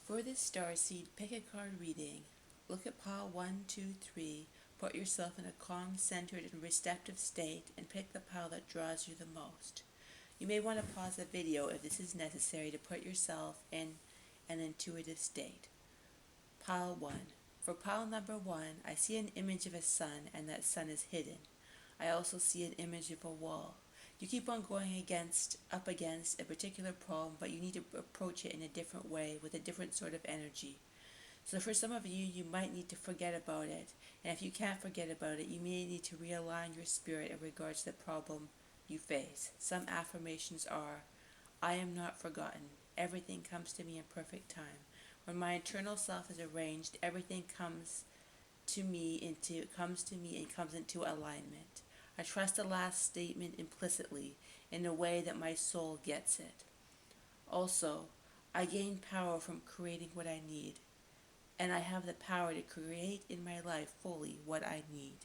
For this Starseed pick a card reading, look at pile 1, 2, 3, put yourself in a calm, centered, and receptive state, and pick the pile that draws you the most. You may want to pause the video if this is necessary to put yourself in an intuitive state. Pile 1. For pile number 1, I see an image of a sun, and that sun is hidden. I also see an image of a wall. You keep on going up against a particular problem, but you need to approach it in a different way with a different sort of energy. So for some of you, you might need to forget about it. And if you can't forget about it, you may need to realign your spirit in regards to the problem you face. Some affirmations are, I am not forgotten. Everything comes to me in perfect time. When my internal self is arranged, everything comes to me and comes into alignment. I trust the last statement implicitly in a way that my soul gets it. Also, I gain power from creating what I need, and I have the power to create in my life fully what I need.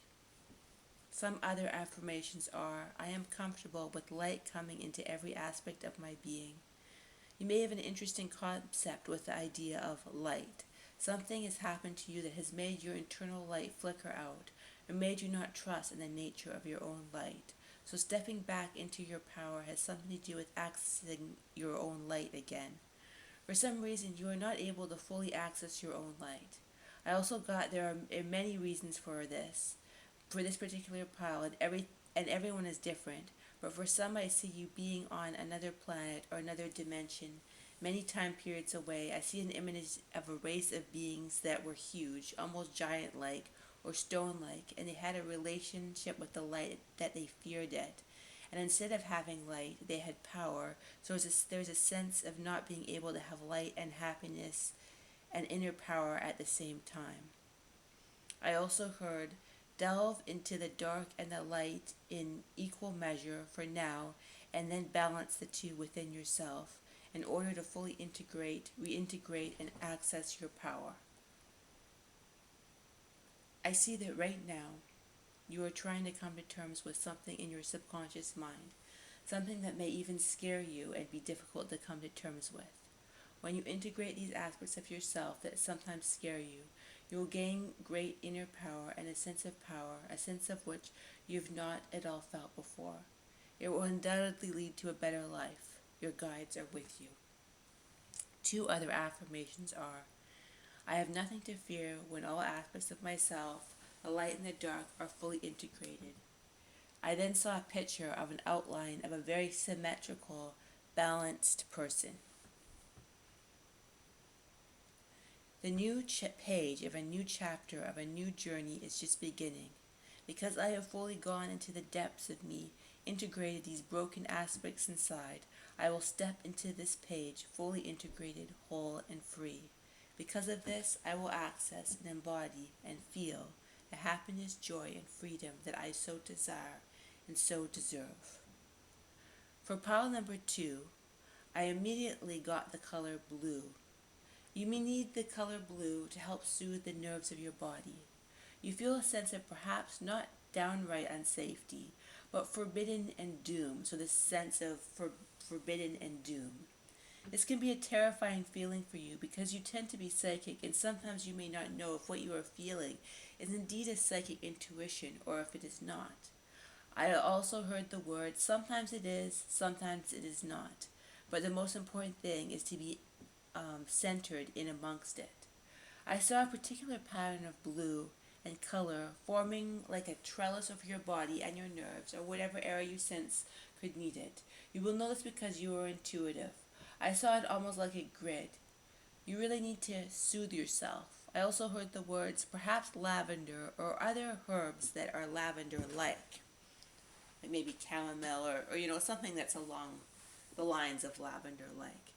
Some other affirmations are, I am comfortable with light coming into every aspect of my being. You may have an interesting concept with the idea of light. Something has happened to you that has made your internal light flicker out, or made you not trust in the nature of your own light. So stepping back into your power has something to do with accessing your own light again. For some reason, you are not able to fully access your own light. I also got there are many reasons for this particular pile, and everyone is different. But for some, I see you being on another planet or another dimension, many time periods away. I see an image of a race of beings that were huge, almost giant-like or stone-like, and they had a relationship with the light that they feared it. And instead of having light, they had power. So there's a sense of not being able to have light and happiness and inner power at the same time. I also heard, delve into the dark and the light in equal measure for now, and then balance the two within yourself in order to fully reintegrate, and access your power. I see that right now you are trying to come to terms with something in your subconscious mind, something that may even scare you and be difficult to come to terms with. When you integrate these aspects of yourself that sometimes scare you, you will gain great inner power and a sense of power, a sense of which you have not at all felt before. It will undoubtedly lead to a better life. Your guides are with you. 2 other affirmations are, I have nothing to fear when all aspects of myself, the light and the dark, are fully integrated. I then saw a picture of an outline of a very symmetrical, balanced person. The new page of a new chapter of a new journey is just beginning. Because I have fully gone into the depths of me, integrated these broken aspects inside, I will step into this page fully integrated, whole, and free. Because of this, I will access and embody and feel the happiness, joy, and freedom that I so desire and so deserve. For pile number 2, I immediately got the color blue. You may need the color blue to help soothe the nerves of your body. You feel a sense of perhaps not downright unsafety, but forbidden and doom. So this sense of forbidden and doom. This can be a terrifying feeling for you because you tend to be psychic, and sometimes you may not know if what you are feeling is indeed a psychic intuition or if it is not. I also heard the word, sometimes it is, sometimes it is not. But the most important thing is to be centered in amongst it. I saw a particular pattern of blue and color forming like a trellis over your body and your nerves, or whatever area you sense could need it. You will know this because you are intuitive. I saw it almost like a grid. You really need to soothe yourself. I also heard the words perhaps lavender or other herbs that are lavender-like maybe chamomile or something that's along the lines of lavender-like.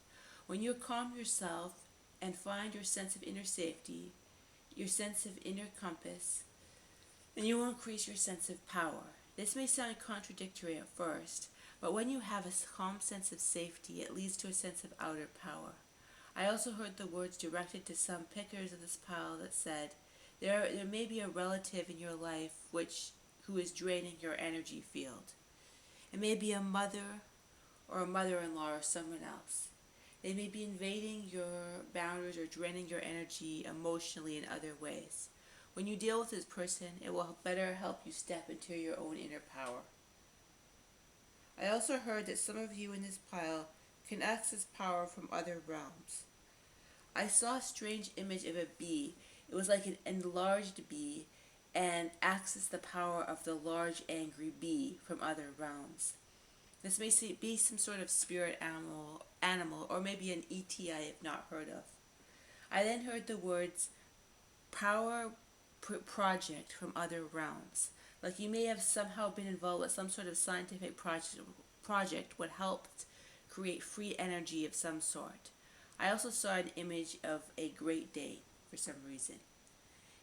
When you calm yourself and find your sense of inner safety, your sense of inner compass, then you will increase your sense of power. This may sound contradictory at first, but when you have a calm sense of safety, it leads to a sense of outer power. I also heard the words directed to some pickers of this pile that said, there may be a relative in your life who is draining your energy field. It may be a mother or a mother-in-law or someone else. They may be invading your encounters or draining your energy emotionally in other ways. When you deal with this person, it will better help you step into your own inner power. I also heard that some of you in this pile can access power from other realms. I saw a strange image of a bee. It was like an enlarged bee and access the power of the large angry bee from other realms. This may be some sort of spirit animal, or maybe an ET I have not heard of. I then heard the words power project from other realms. Like you may have somehow been involved with some sort of scientific project what helped create free energy of some sort. I also saw an image of a great day for some reason.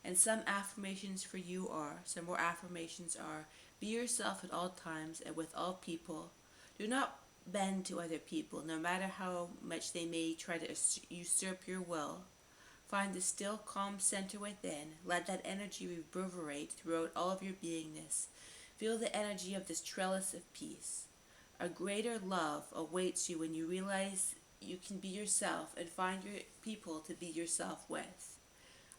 And some more affirmations are, be yourself at all times and with all people. Do not bend to other people, no matter how much they may try to usurp your will. Find the still, calm center within. Let that energy reverberate throughout all of your beingness. Feel the energy of this trellis of peace. A greater love awaits you when you realize you can be yourself and find your people to be yourself with.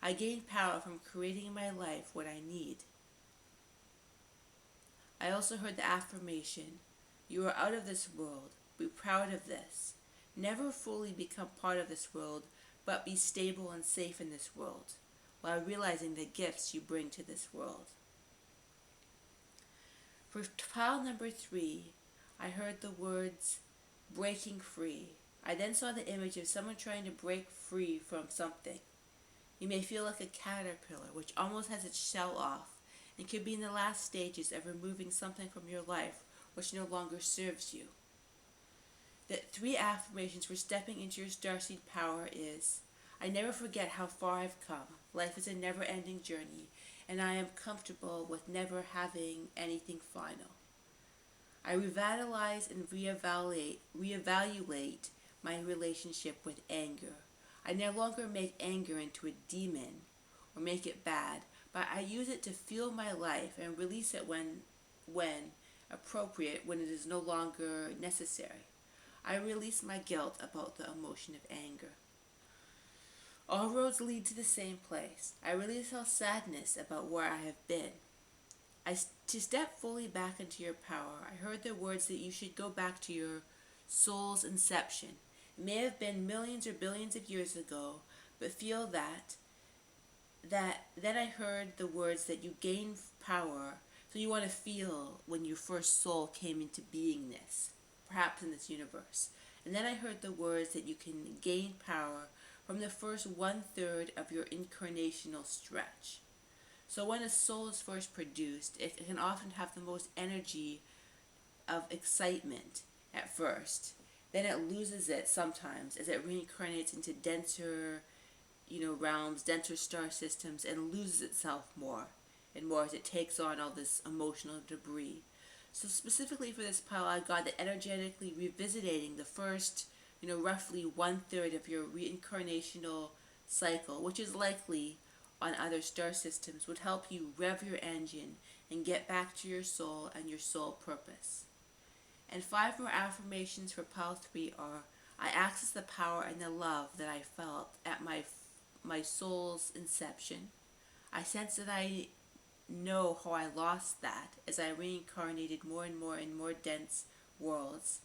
I gain power from creating in my life what I need. I also heard the affirmation, you are out of this world. Be proud of this. Never fully become part of this world, but be stable and safe in this world, while realizing the gifts you bring to this world. For pile number 3, I heard the words, breaking free. I then saw the image of someone trying to break free from something. You may feel like a caterpillar, which almost has its shell off, and could be in the last stages of removing something from your life which no longer serves you. The 3 affirmations for stepping into your starseed power is, I never forget how far I've come. Life is a never-ending journey, and I am comfortable with never having anything final. I revitalize and reevaluate my relationship with anger. I no longer make anger into a demon or make it bad, but I use it to fuel my life and release it when appropriate, when it is no longer necessary. I release my guilt about the emotion of anger. All roads lead to the same place. I release all sadness about where I have been. To step fully back into your power, I heard the words that you should go back to your soul's inception. It may have been millions or billions of years ago, but feel that then I heard the words that you gain power, so you want to feel when your first soul came into beingness, perhaps in this universe. And then I heard the words that you can gain power from the first 1/3 of your incarnational stretch. So when a soul is first produced, it can often have the most energy of excitement at first. Then it loses it sometimes as it reincarnates into denser, realms, denser star systems, and loses itself more and more as it takes on all this emotional debris. So specifically for this pile, I got that energetically revisiting the first, roughly 1/3 of your reincarnational cycle, which is likely on other star systems, would help you rev your engine and get back to your soul and your soul purpose. And 5 more affirmations for pile 3 are, I access the power and the love that I felt at my soul's inception. I sense that I know how I lost that as I reincarnated more and more in more dense worlds.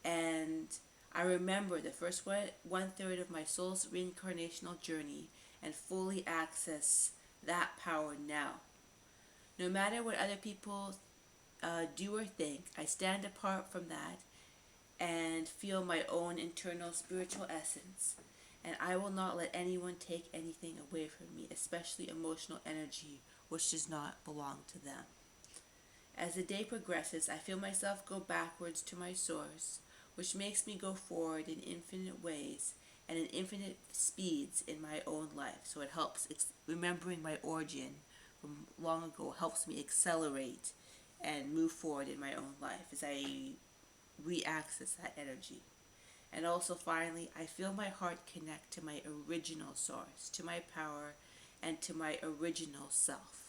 And I remember the first 1/3 of my soul's reincarnational journey and fully access that power now. No matter what other people do or think, I stand apart from that and feel my own internal spiritual essence. And I will not let anyone take anything away from me, especially emotional energy, which does not belong to them. As the day progresses, I feel myself go backwards to my source, which makes me go forward in infinite ways and in infinite speeds in my own life. So it helps, remembering my origin from long ago helps me accelerate and move forward in my own life as I re-access that energy. And also finally, I feel my heart connect to my original source, to my power, and to my original self.